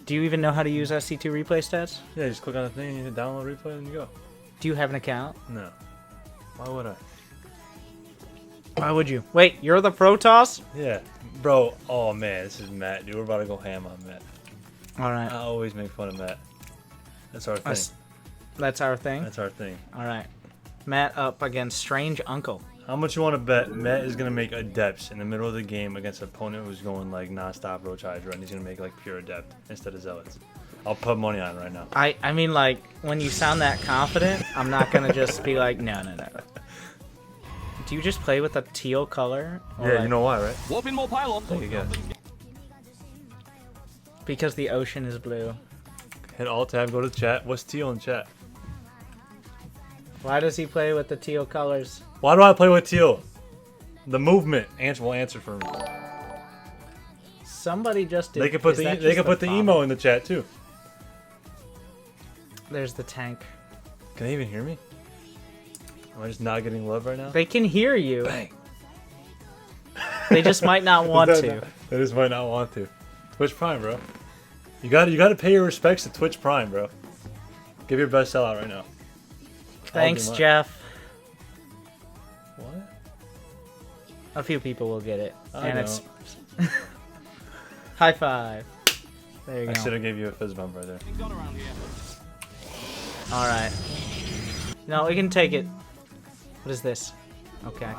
Do you even know how to use SC2 replay stats? Yeah, you just click on the thing, you hit download replay, and you go. Do you have an account? No. Why would I? Why would you? Wait, you're the Protoss? Yeah. Bro, oh man, this is Matt, dude. We're about to go ham on Matt. Alright. I always make fun of Matt. That's our thing. That's our thing? That's our thing. Alright. Matt up against Strange Uncle. How much you want to bet Matt is going to make adepts in the middle of the game against an opponent who's going like non-stop Roach Hydra, and he's going to make like pure adept instead of zealots? I'll put money on it right now. I mean, like, when you sound that confident, I'm not going to just be like, no. Do you just play with a teal color? Yeah, like, you know why, right? Warping more pylon. Take a guess. Because the ocean is blue. Hit Alt Tab, go to chat. What's teal in chat? Why does he play with the teal colors? Why do I play with teal? The movement will answer for me. Somebody just did. They can put the emo in the chat too. There's the tank. Can they even hear me? Am I just not getting love right now? They can hear you. Bang. They just might not want to. They just might not want to. Twitch Prime, bro. You got to pay your respects to Twitch Prime, bro. Give your best sellout right now. Thanks, Jeff. What? A few people will get it. I know. It's high five. There you go. I should have gave you a fizz bump right there. All right. No, we can take it. What is this? Okay.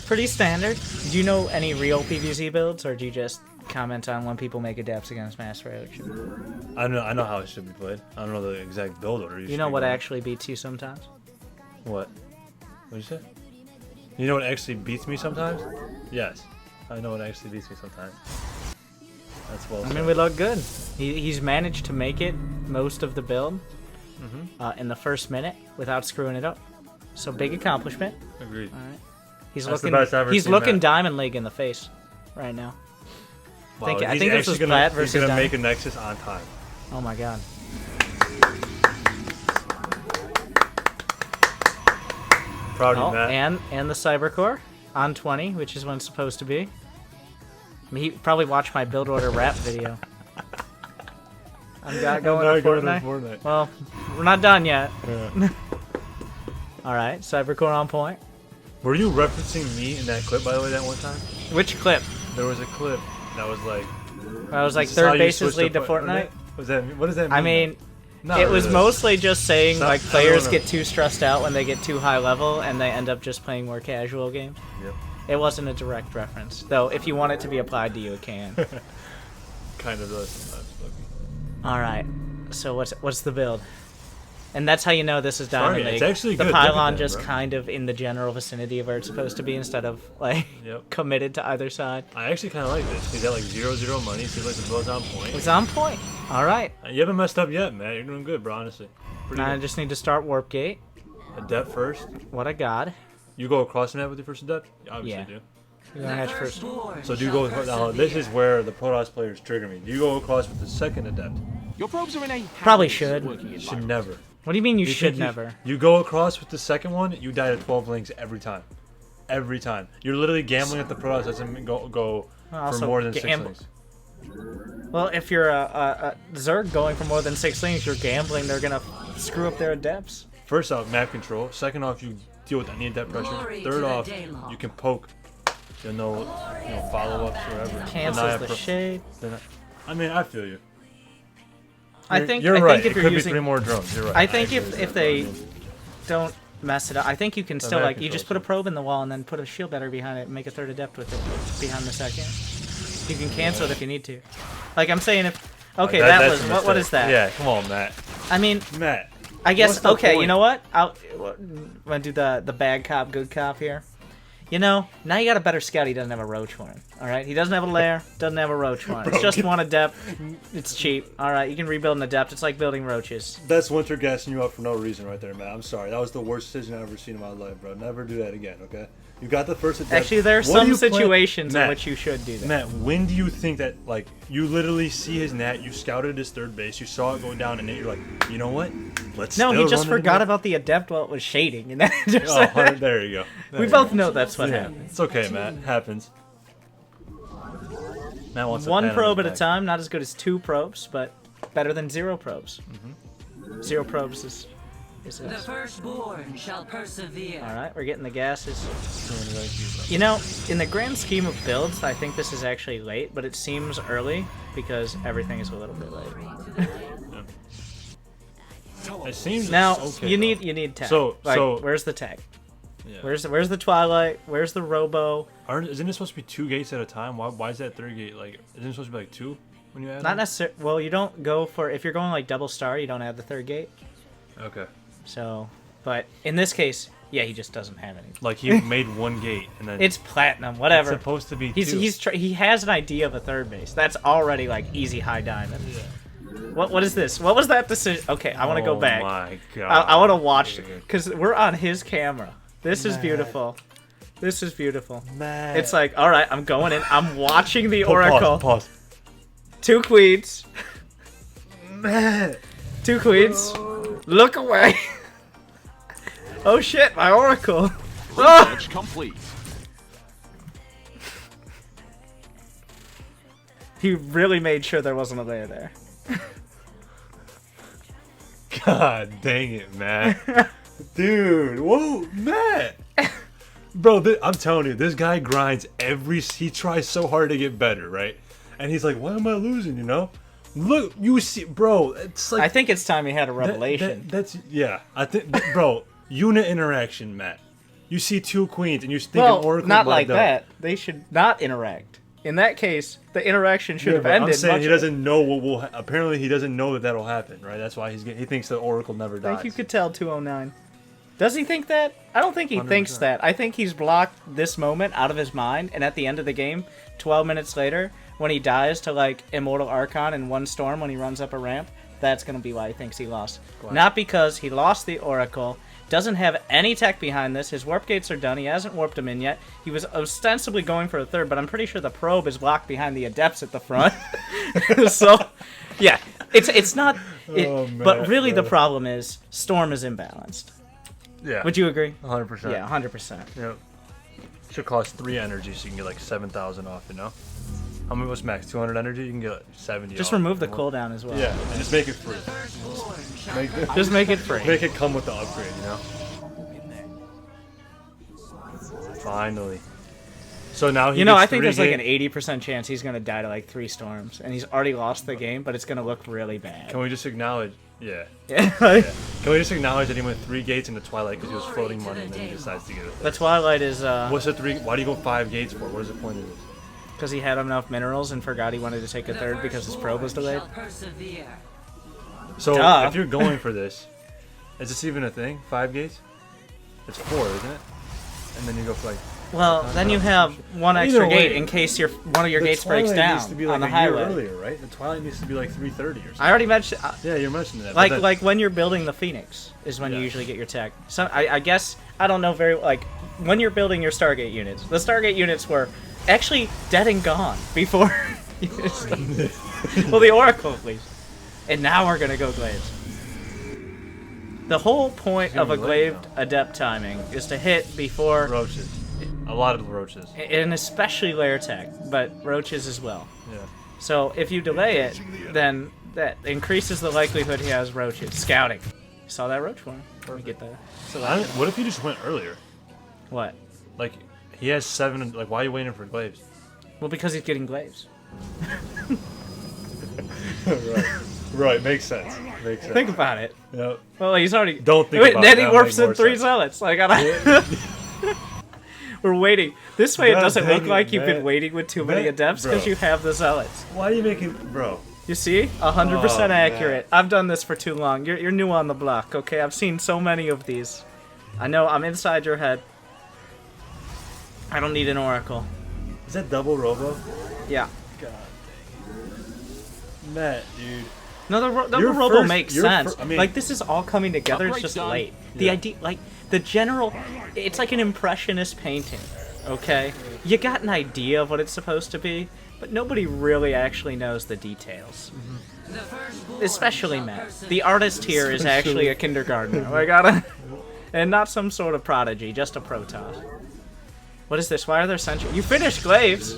Pretty standard. Do you know any real PvZ builds, or do you just comment on when people make adepts against Mass Roach? I know how it should be played. I don't know the exact build order. You know what actually beats you sometimes? What? What'd you say? You know what actually beats me sometimes? Yes. I know what actually beats me sometimes. That's well said. I mean, we look good. He's managed to make it most of the build in the first minute without screwing it up. So big accomplishment. Agreed. All right. He's That's looking Diamond League in the face right now. Wow, I think this was Plat versus He's gonna Diamond. make a Nexus on time. Oh my god. Proud of you, Matt. And the Cybercore on 20, which is when it's supposed to be. I mean, he probably watched my build order rap video. I'm going to Fortnite. Well, we're not done yet. Yeah. All right, Cybercore on point. Were you referencing me in that clip, by the way, that one time? Which clip? There was a clip that was like... I was like, third bases lead to Fortnite? What does that mean? I mean, it was mostly just saying like players get too stressed out when they get too high level and they end up just playing more casual games. Yep. It wasn't a direct reference, though. If you want it to be applied to you, it can. Kind of does sometimes. All right. So what's the build? And that's how you know this is Diamond League. It's actually the good. pylon just kind of in the general vicinity of where it's supposed to be instead of like committed to either side. I actually kind of like this. He's got like 0-0 money. Seems like the build's on point. It's on point. All right. You haven't messed up yet, man. You're doing good, bro. Honestly. Now I just need to start Warp Gate. Adept first. What a god. You go across the map with your first adept? You obviously do. You're gonna hatch first. So do you go across? Now this is where the Protoss players trigger me. Do you go across with the second adept? Your probes are in a probably should. Should never. What do you mean you should never? You go across with the second one, you die to 12 links every time. Every time. You're literally gambling at the Protoss doesn't go for more than 6 links. Well, if you're a Zerg going for more than 6 links, you're gambling they're gonna screw up their adepts. First off, map control. Second off, you deal with any adept pressure. Third off, you can poke. You'll know follow-ups or whatever. Cancels the shade. I mean, I feel you. I think you're right. If it you're could using, be 3 more drones. You're right. I think if they don't mess it up, I think you can still like you just put a probe in the wall and then put a shield better behind it and make a third adept with it behind the second. You can cancel it if you need to. Like I'm saying, if that was what is that? Yeah, come on, Matt. I mean, Matt. I guess you know what? I'll do the bad cop, good cop here. You know, now you got a better scout. He doesn't have a roach horn. All right, he doesn't have a lair. Doesn't have a roach horn. It's just one adept. It's cheap. All right, you can rebuild an adept. It's like building roaches. That's winter gassing you up for no reason right there, man. I'm sorry. That was the worst decision I've ever seen in my life, bro. Never do that again, okay? You got the first adept. Actually, there are some situations in which you should do that. Matt, when do you think that, like, you literally see his nat, you scouted his third base, you saw it going down, and then you're like, you know what? No, he just forgot about the adept while it was shading. And then there you go. We both know that's what happened. It's okay, Matt. It happens. Matt wants One pat on probe his at a back. time. Not as good as 2 probes, but better than 0 probes. 0 probes is The firstborn shall persevere. all right. We're getting the gases. You know, in the grand scheme of builds, I think this is actually late, but it seems early because everything is a little bit late. It seems Now okay, you though. need tech. So- like, so- where's the tech? Yeah. Where's the Twilight? Where's the Robo? Isn't it supposed to be 2 gates at a time? Why is that 3rd gate like? Isn't it supposed to be like 2 when you add? Not them? necessarily. Well, you don't go for if you're going like double star. You don't add the 3rd gate. Okay. So, but in this case, yeah, he just doesn't have any. Like he made 1 gate and then It's platinum, whatever. it's supposed to be 2. He has an idea of a 3rd base. That's already like easy high diamond. Yeah. What is this? What was that decision? Okay, I want to go back. Oh my god. I want to watch dude. because we're on his camera. This is beautiful. This is beautiful. Man. It's like, all right, I'm going in. I'm watching the Oracle. Pause. 2 queens. Man. 2 queens. Look away. Oh shit, my Oracle. Ah! Research complete. He really made sure there wasn't a layer there. God dang it, man. Dude, whoa, Matt. Bro, I'm telling you, this guy grinds he tries so hard to get better, right? And he's like, why am I losing, you know? Look, you see, bro, it's like... I think it's time he had a revelation. That's, yeah. I think, bro, unit interaction, Matt. You see 2 queens and you're thinking well, Oracle not black like double. that. They should not interact. In that case, the interaction should Yeah, have but ended. I'm saying he much- doesn't know what will... Apparently he doesn't know that'll happen, right? That's why he thinks the Oracle never I dies. think you could tell 209. Does he think that? I don't think he thinks 100%. that. I think he's blocked this moment out of his mind, and at the end of the game, 12 minutes later, when he dies to like Immortal Archon in 1 storm when he runs up a ramp, that's gonna be why he thinks he lost. Not because he lost the Oracle, doesn't have any tech behind this, his warp gates are done, he hasn't warped them in yet, he was ostensibly going for a 3rd, but I'm pretty sure the probe is blocked behind the Adepts at the front. So, yeah, it's not... Oh, but man, really bro. the problem is, Storm is imbalanced. Yeah. Would you agree? 100%. Yeah, 100%. Yep. Should cost 3 energy so you can get like 7,000 off, you know? How many was max? 200 energy? You can get like 70 Just off. remove the cooldown as well. Yeah, and just make it free. Just make it free. Make it come with the upgrade, you know? Finally. So now he You know, gets I think 3 there's like an gate- 80% chance he's going to die to like 3 storms. And he's already lost the game, but it's going to look really bad. Can we just acknowledge... Yeah. Yeah. Can we just acknowledge that he went 3 gates in the Twilight because he was floating money and then he decides to get it? The Twilight is What's the 3... Why do you go 5 gates for? What is the point of this? because he had enough minerals and forgot he wanted to take a 3rd because his probe was delayed. Shall persevere. So, Duh. if you're going for this, is this even a thing? 5 gates? It's 4, isn't it? And then you go for like... Well, then you have 1 extra Either way, gate in case one of your the gates breaks Twilight down needs to be like on the a year highway. earlier, right? The Twilight needs to be like 3:30 or something. I already mentioned... Yeah, you're mentioning that. but then- like when you're building the Phoenix is when you Yeah. usually get your tech. So I guess I don't know very like when you're building your Stargate units. The Stargate units were actually dead and gone before. Well, the Oracle at least. And now we're gonna go glaives. The whole point of a gonna be late glaive adept timing is to hit before, roaches. A lot of roaches. and especially layer tech, but roaches as well. Yeah. So if you delay it, then that increases the likelihood he has roaches. Scouting. Saw that roach one. Let me get that. What if you just went earlier? What? Like, he has 7. Like, why are you waiting for glaives? Well, because he's getting glaives. Right. Makes sense. Makes sense. Think about it. Yep. Well, he's already. Don't think Wait, about then it. he That warps makes more in 3 sense. zealots. Like, we're waiting. This way, it God doesn't dang look it, like you've been man. waiting with too many Man, adepts because bro. you have the zealots. Why are you making... Bro. You see? 100% Oh, accurate. man. I've done this for too long. You're new on the block, okay? I've seen so many of these. I know I'm inside your head. I don't need an oracle. Is that double robo? Yeah. God dang. Matt, dude. No, the Your robo first- makes your sense. fir- I mean- like, this is all coming together. It's Upgrade's just done. late. The Yeah. idea, like, the general... It's like an impressionist painting, okay? You got an idea of what it's supposed to be, but nobody really actually knows the details. The firstborn Especially shall Matt. persevere. The artist here is actually a kindergartner. I gotta... And not some sort of prodigy, just a Protoss. What is this? Why are there sentries? You finished glaives!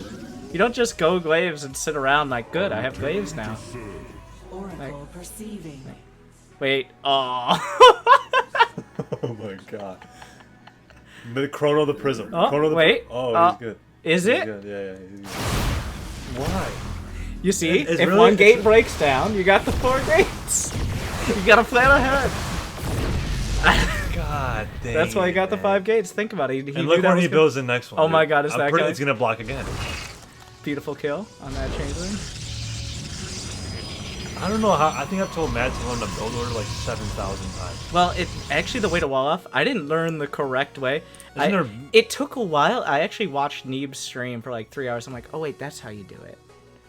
You don't just go glaives and sit around like, good, I have glaives now. Oracle perceiving. Wait, oh. Oh my god. The Chrono the Prism. Oh, Chrono the wait. he's good. Is He's it? good. Yeah, he's good. Why? You see, It's if really- one gate breaks down, you got the 4 gates. You gotta plan ahead. God dang. That's why he got the man. 5 gates. Think about it. He And knew look that where was he gonna- builds the next one. Oh dude. my god, is I'm that pretty- guy? It's gonna block again. Beautiful kill on that changeling. I don't know how. I think I've told Matt to learn the build order like 7,000 times. Well, it actually the way to wall off. I didn't learn the correct way. Isn't there- It took a while. I actually watched Neeb's stream for like 3 hours. I'm like, oh wait, that's how you do it.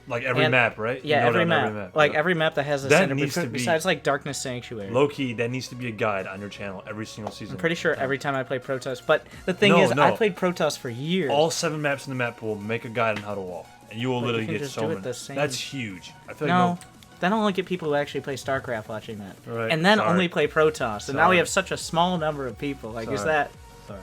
Like every And- map, right? Yeah, You know every that on map. Like Yep. every map that has a That center. needs to be- Besides like Darkness Sanctuary. Low key, that needs to be a guide on your channel every single season. I'm pretty sure every time I play Protoss. But the thing No, is, no. I played Protoss for years. All 7 maps in the map pool make a guide on how to wall, and you will But you literally can get just so do it many. the same- That's huge. I feel No, like that'll only get people who actually play StarCraft watching that. Right, And then sorry. only play Protoss. And now we Sorry. have such a small number of people. Like, is Sorry. that... Sorry.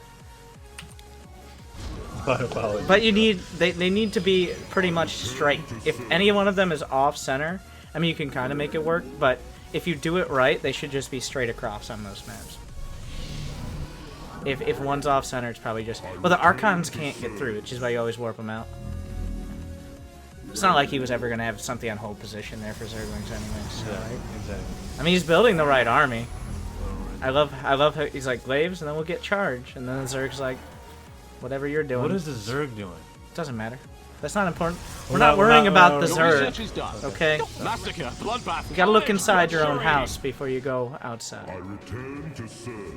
My apologies. But you need... They need to be pretty much straight. If any one of them is off-center, I mean, you can kind of make it work, but if you do it right, they should just be straight across on most maps. If one's off-center, it's probably just... Well, the Archons can't get through, which is why you always warp them out. It's not like he was ever going to have something on hold position there for Zerglings anyway, so... Yeah, right? exactly. I mean, he's building the right army. I love how he's like, glaives, and then we'll get charge. And then Zerg's like, whatever you're doing. What is the Zerg doing? Doesn't matter. That's not important. We're We're not not- worrying we're about not- the Your Zerg. Research is done. Okay? Massacre, bloodbath. You gotta look inside your own luxury. house before you go outside. return to serve.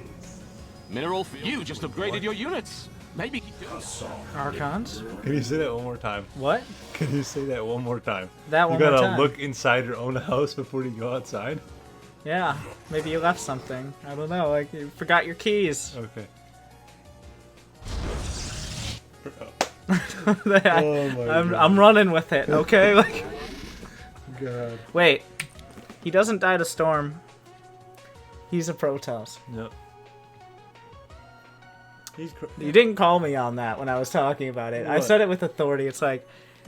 Mineral. You just upgraded your units. Maybe keep doing it. Archons? Can you say that one more time? What? Can you say that one more time? That one You more gotta time. look inside your own house before you go outside? Yeah. Maybe you left something. I don't know. Like, you forgot your keys. Okay. I'm running with it, okay? Like, God. wait. He doesn't die to storm. He's a Protoss. Yep. You didn't call me on that when I was talking about it. I What? said it with authority. It's like,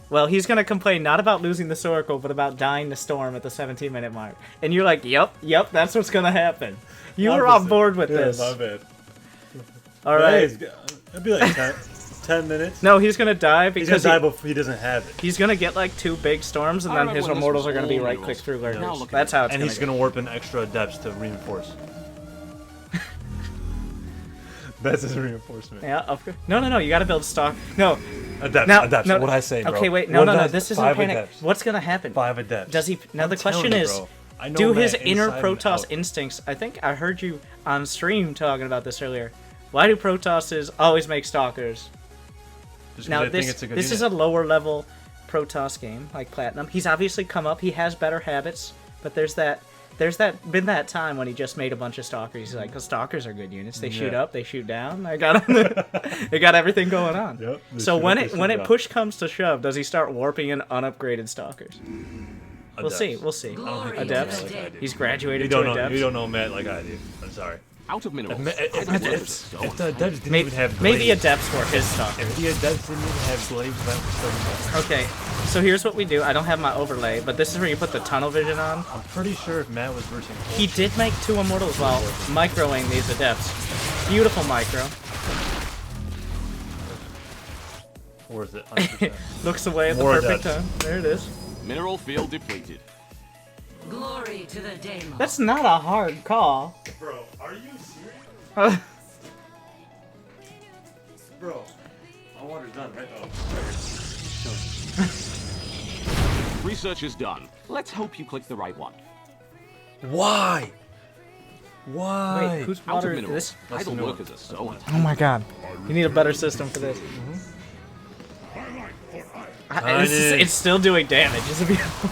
well, he's going to complain not about losing the Oracle, but about dying to Storm at the 17-minute mark. And you're like, yep, that's what's going to happen. You were on board with this. My bad. All right. It'd be like 10 minutes. No, he's going to die He's because gonna die before he doesn't have it. he's going to get like 2 big storms, and I then remember his when this immortals was are going to be all right click rules. through Now lurkers. look at That's how it's And going he's to gonna warp in extra adepts to reinforce. That's his reinforcement. Yeah, of course. No. You got to build stock. No. Adepts, Now, adepts. no, What I say, bro? Okay, wait. No. What did I- This isn't 5 panic. adepts. What's going to happen? 5 adepts. Does he? Now the I'm telling question you, is, bro. I know do his Matt inner inside and Protoss out. instincts? I think I heard you on stream talking about this earlier. Why do Protosses always make stalkers? Just 'cause Now I think this it's a good this is a unit. lower level Protoss game like Platinum. He's obviously come up. He has better habits, but there's been that time when he just made a bunch of stalkers. He's like, "The stalkers are good units. They shoot Yeah. up, they shoot down. I got they got everything going on." Yep, they So shoot when up, it they when shoot it down. push comes to shove, does he start warping in unupgraded stalkers? We'll see. Adepts. We'll see. Glory Adepts. to the dead. He's graduated You don't to know. adepts. You don't know Matt like I do. I'm sorry. Out of minerals. If the adepts didn't Maybe, even have maybe glaives, adepts were his stalkers. if the adepts didn't even have glaives, that would still be better. Okay, so here's what we do. I don't have my overlay, but this is where you put the tunnel vision on. I'm pretty sure if Matt was versing He did make 2 immortals while microing these adepts. Beautiful micro. worth it. 100%. Looks away at the More perfect adepts. time. There it is. Mineral field depleted. Glory to the Daemon. That's not a hard call. Bro, are you serious? Bro, my water's done, right? Oh, Research is done. Let's hope you click the right one. Why? Why? Wait, whose Out water of is minerals. this? Idle workers are so Oh my god. You need a better system for this. It's still doing damage. It's beautiful.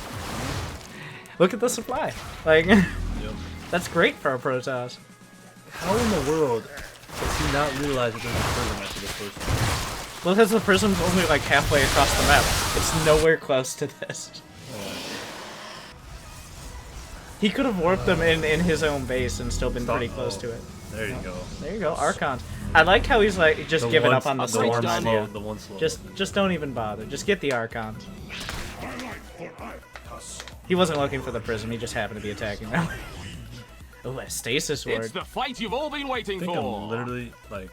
Look at the supply. Like, that's great for a Protoss. How in the world does he not realize that there's a prism after the first one? Well, because the prism's only like halfway across the map. It's nowhere close to this. He could have warped them in his own base and still been pretty close to it. There you go. There you go, Archons. I like how he's like just giving up on the storm one slow, idea. the one slow. Just don't even bother. Just get the Archons. He wasn't looking for the prism. He just happened to be attacking them. Oh, a stasis ward. It's the fight you've all been waiting I think for. I'm literally like,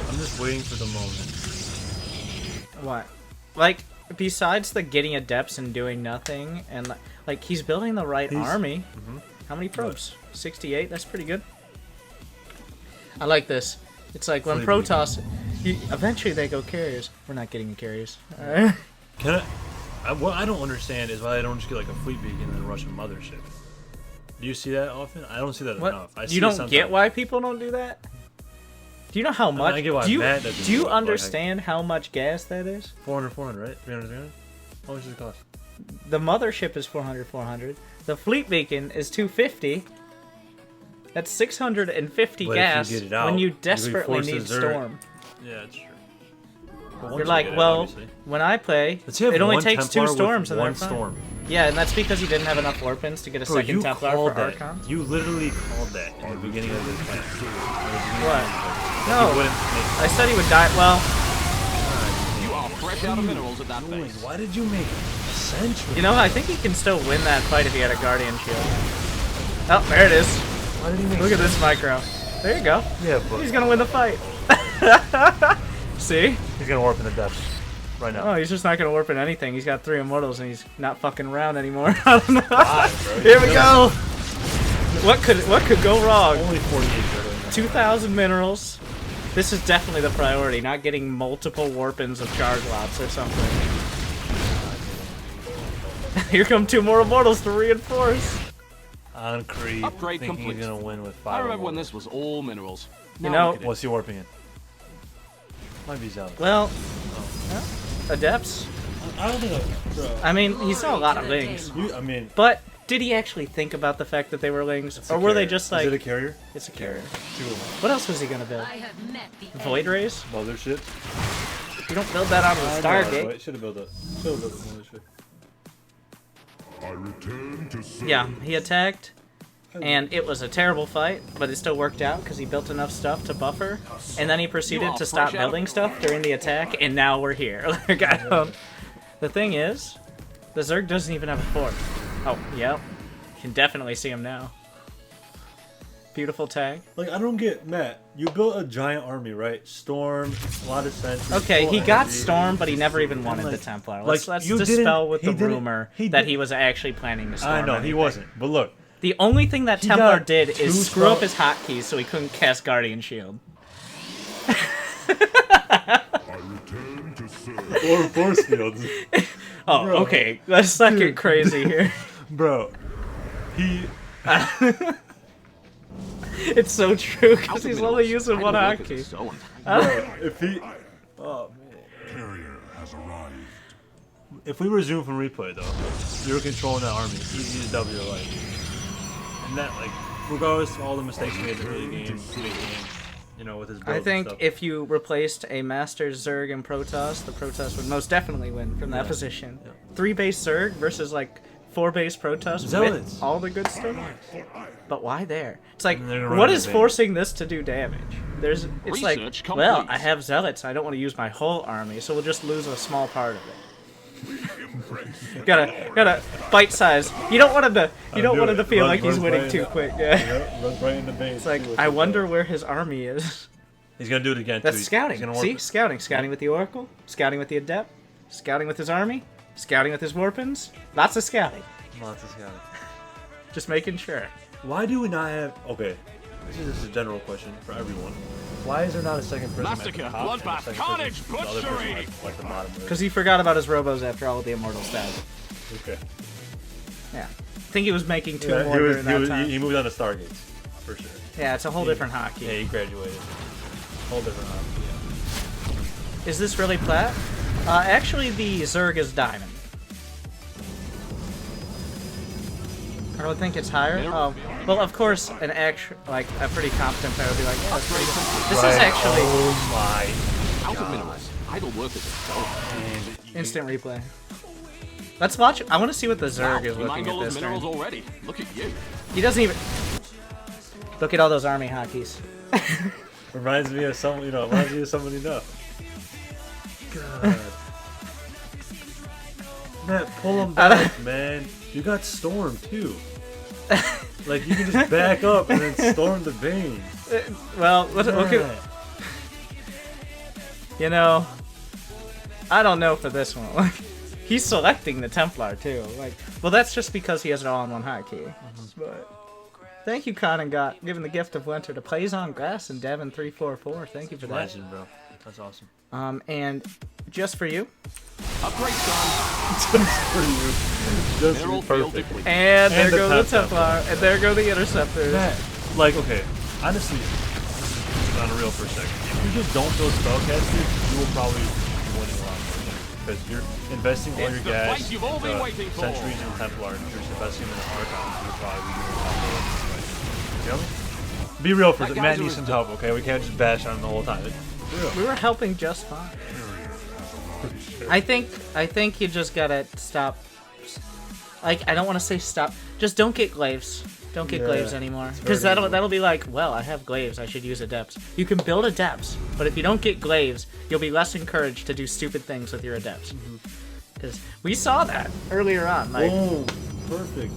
I'm just waiting for the moment. What? Like, besides the getting adepts and doing nothing, and like he's building the right army. How many probes? 68. That's pretty good. I like this. It's like when Protoss, eventually they go carriers. We're not getting the carriers. All right. Can what I don't understand is why I don't just get like a fleet beacon and then rush a mothership. Do you see that often? I don't see that What? enough. I see You it don't sometimes. get why people don't do that? Do you know how much? I get why do you, Matt doesn't do you do it, but, like, understand how much gas that is? 400, right? 300, 300? How much does it cost? The mothership is 400. The fleet beacon is 250. That's 650 But if gas you get it out, when you you can desperately force the need Zerg. storm. Yeah, that's true. But once You're you like, get it, well, obviously. when I play, Let's have it only one takes Templar 2 storms with and one they're fine. storm. Yeah, and that's because he didn't have enough Orphans to get a Bro, second you Templar called for that. Archons. You literally called that in the beginning of this match. What? You No, wouldn't make I said he would die. Well, You are fresh out of minerals at that base. Why did you make Sentry? you know, I think he can still win that fight if he had a Guardian Shield. Oh, there it is. Why did he make Look at this micro. There you go. Yeah, but He's gonna win the fight. See? he's gonna warp in the depths right now. Oh, he's just not gonna warp in anything. He's got 3 immortals and he's not fucking around anymore. I don't know. Here we go. What could go wrong? Only 48 turtles. 2,000 minerals. This is definitely the priority, not getting multiple warp-ins of charge lots or something. Here come 2 more immortals to reinforce. On creep, Upgrade thinking complete. he's gonna win with 5. I remember when this was all minerals. You Now know- look at it. What's he warping in? Might be Zelda. Well, adepts. I don't think I mean, he saw a lot of lings. I mean, But did he actually think about the fact that they were lings? it's a Or were they carrier. just Is it a like, carrier? it's a carrier. 2 of them. What else was he gonna build? I have met the Void Rays? Mothership. You don't build that out of a Stargate. Should have built it. Should have built the mothership. I return to serve. Yeah, he attacked, and it was a terrible fight, but it still worked out because he built enough stuff to buffer, and then he proceeded to stop building stuff during the attack, and now we're here. Like, I don't... The thing is, the Zerg doesn't even have a fort. Oh, yep. You can definitely see him now. Beautiful tag. Like, I don't get Matt. You built a giant army, right? Storm, a lot of sentries. Okay, full he got energy. Storm, but he never even wanted the like- Templar. like, Let's you dispel didn't- with he the didn't- rumor he that did- he was actually planning to Storm. I know, he anything. wasn't. But look, The only thing that He Templar got did 2 is screw up spell- his hotkeys so he couldn't cast Guardian Shield. I return to serve. or force fields. Oh, Bro. okay. Let's not get crazy here. Bro, he. It's so true because Out of he's minerals. only using I one don't work as a hotkey. stone. If he. Oh, man. Carrier has arrived. If we resume from replay, though, you're controlling that army. Easy to double your life. And that, like, regardless of all the mistakes he made in the early game, you know, with his build I and think stuff. if you replaced a Master Zerg and Protoss, the Protoss would most definitely win from that position. Yeah. 3 base Zerg versus like 4 base Protoss Zealots. with all the good stuff. But why there? It's like, And they're gonna what run is into base. forcing this to do damage? It's like, Research well, complete. I have Zealots. I don't want to use my whole army, so we'll just lose a small part of it. gotta bite size. You don't want him to. You don't do want him it. to feel Run- like he's run winning right too in. quick. Yeah. Yep, runs right in the base. It's like, I wonder where his army is. He's gonna do it again. That's too. scouting. He's gonna warp See, it. scouting with the Oracle, scouting with the Adept, scouting with his army, scouting with his warpins. Lots of scouting. Lots of scouting. Just making sure. Why do we not have? Okay, this is a general question for everyone. Why is there not a second person? at the Massacre, top and a bloodbath, second carnage, person- the other person butchery. at, like the bottom? Because he forgot about his robos after all of the Immortals died. Okay. Yeah. I think he was making 2 Yeah, more during that time. he moved on to Stargates, for sure. Yeah, it's a whole different hockey. Yeah, he graduated. Whole different hockey. Yeah. Is this really plat? Actually, the Zerg is diamond. I don't think it's higher. Oh, well, of course, an actual, like a pretty competent player would be like, yeah, that's pretty good. This is actually Oh Out of minerals. Idle work as a stone. my. instant replay. Let's watch. I want to see what the Zerg is You looking mined at all those this minerals turn. already. Look at you. He doesn't even. Look at all those army hotkeys. Reminds me of someone, you know. Reminds me of someone you know. God. Matt, pull him back, man. You got Storm too. Like you can just back up and then storm the veins. Well, look at. You know, I don't know for this one. Like, he's selecting the Templar too. Like, well, that's just because he has an all-in-one hotkey. But thank you, Con and Got, giving the gift of winter to Plays on Grass and Devin344. Thank you for that. Legend, bro. That's awesome. And just for you. Upgrade done. Just Mineral perfect. field depleted. And there the go the Templar. Templar. And there go the Interceptors. Matt, like, okay, honestly, this is unreal for a second. If you just don't build spellcasters, you will probably be winning a lot more. Because you're investing all It's your the gas, place you've all been waiting for. Centuries and Templar, and you're just investing in the Archons, you'll probably be doing top row. You know me? Be real for a That second. guy's Matt needs always some help, okay? We can't just bash on him the whole time. We were helping just fine. I think you just gotta stop. Like, I don't want to say stop. Just don't get glaives. Don't get glaives anymore. Because that'll be like, well, I have glaives. I should use adepts. You can build adepts, but if you don't get glaives, you'll be less encouraged to do stupid things with your adepts. Because we saw that earlier on. Like, Boom. Perfect.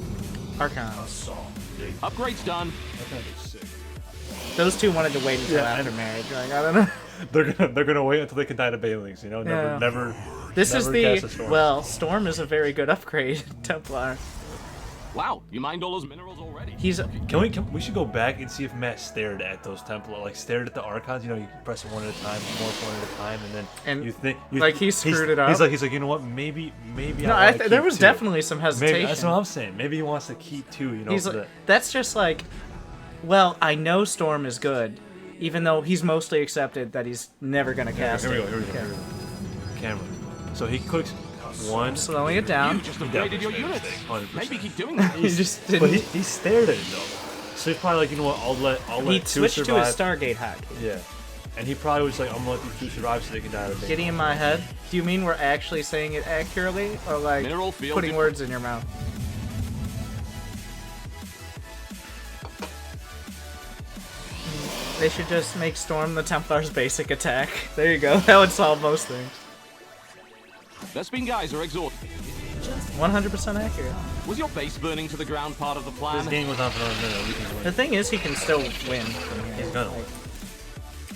Archons. Upgrade's done. Those two wanted to wait until Yeah, after marriage. Like, I don't know. They're gonna wait until they can die to Bailings, you know? Yeah. Never. This is never cast a the Storm. well. Storm is a very good upgrade. Templar. Wow, you mined all those minerals already. He's We should go back and see if Matt stared at those Templar, like stared at the Archons. You know, you press it one at a time, morph one at a time, and then And, you think like, he screwed it up? He's like, you know what? Maybe. no. I wanna There keep was two. definitely some hesitation. Maybe that's what I'm saying. Maybe he wants to keep two. You know, He's for like, the- that's just like, well, I know Storm is good, even though he's mostly accepted that he's never gonna cast Here we it. go. Here we go. Camera. So he clicks one. Slowing it down. You just upgraded your units. 100%. Maybe keep doing that. He just But didn't. he stared at it though. So he's probably like, you know what? I'll let He two switched to survive. his Stargate hack. Yeah. And he probably was like, I'm gonna let these two survive so they can die to Getting in my head. Do you mean we're actually saying it accurately, or like Mineral field putting depleted. words in your mouth? They should just make Storm the Templar's basic attack. There you go. That would solve most things. Vespene guys are exhausted. 100% accurate. Was your base burning to the ground part of the plan? This game was on for another minute. We can The win. thing is, he can still win from here. He's gonna Like, win.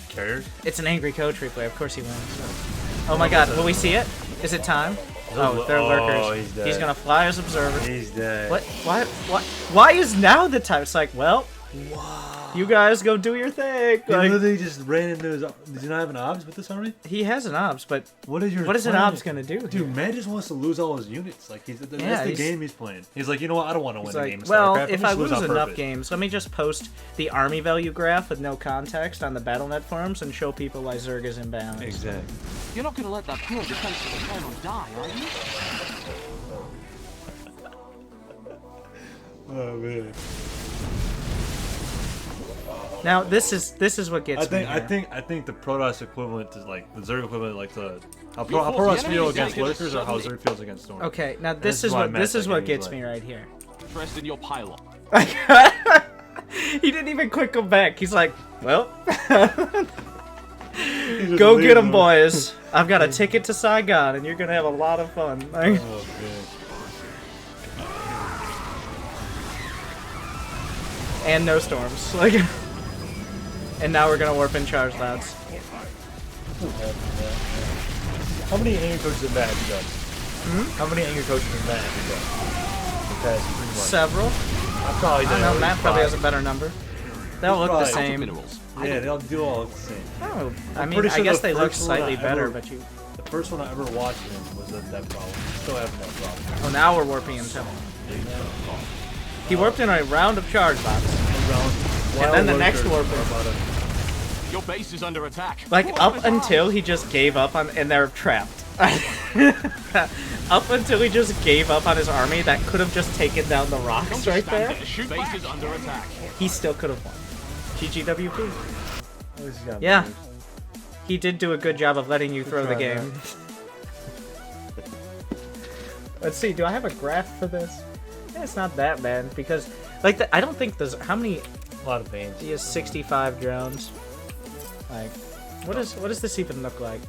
Carriers? it's an angry coach replay. Of course he wins. Oh my god, will we see it? Is it time? Oh, they're lurkers. he's dead. He's gonna fly as observer. He's dead. What? Why is now the time? It's like, well, you guys go do your thing. He Like, literally just ran into his. Did you not have an obs with this army? he has an obs, but What is your? what is an plan? obs gonna do? here? Dude, man just wants to lose all his units. Like that's the he's- game he's playing. He's like, you know what? I don't want to win It's the like, game. of well, StarCraft. if I'm I just lose on enough purpose." games, let me just post the army value graph with no context on the BattleNet forums and show people why Zerg is imbalanced. Exactly. You're not gonna let that poor defensive panel die, are you? Oh man. Now this is what gets me. I here. think the Protoss equivalent is like the Zerg equivalent, like the how Your Protoss force feel enemy against is gonna lurkers or how suddenly- Zerg feels against Storm. Okay, now This this is is why what Matt's that game gets is me like- right here. Trust in your pylon. He didn't even click him back. He's like, well, He just go leaves get him, them. boys. I've got a ticket to Saigon, and you're gonna have a lot of fun. Like, Oh man. and no storms. Like, and now we're gonna warp in charge lads. How many angry coaches have Matt have you done? How many angry coaches have Matt have you done? The past 3 months. Several. I've probably I done don't know. at Matt least probably 5. has a better number. They'll look the probably- same. Minerals. Yeah, they all do all look the same. Oh, I I'm mean, pretty I sure guess the they look first one slightly I better, ever- but you. The first one I ever watched him was that problem. Still having that problem. Oh, now we're warping in temple. He warped in a round of charge bots. And then the next warp Your base is under attack. Like, up until he just gave up on, and they're trapped. Up until he just gave up on his army, that could have just taken down the Don't rocks just right stand there. there. Shoot base is under attack. He still could have won. GGWP. Yeah. He did do a good job of letting you throw the try, game. Let's see, do I have a graph for this? Yeah, it's not that bad, because, like, I don't think there's, how many, A lot of pains. He has 65 drones. Like, what does this even look like?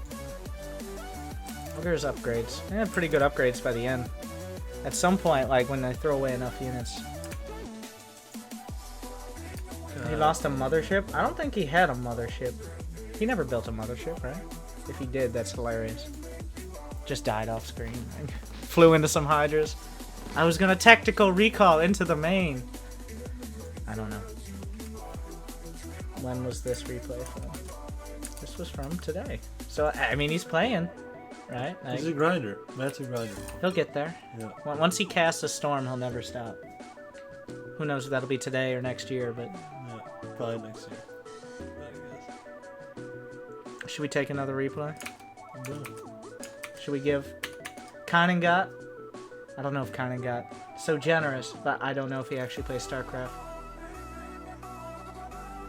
Look at his upgrades. They had pretty good upgrades by the end. At some point, like when they throw away enough units. He lost a mothership? I don't think he had a mothership. He never built a mothership, right? If he did, that's hilarious. Just died off screen. Flew into some hydras. I was gonna tactical recall into the main. I don't know. When was this replay from? This was from today. So, I mean, he's playing, right? Like, He's a grinder. Matt's a grinder. he'll get there. Yeah. Once he casts a storm, he'll never stop. Who knows if that'll be today or next year, but... Yeah, probably next year. I guess. Should we take another replay? No. Should we give Kanangat? I don't know if Kanangat so generous, but I don't know if he actually plays StarCraft.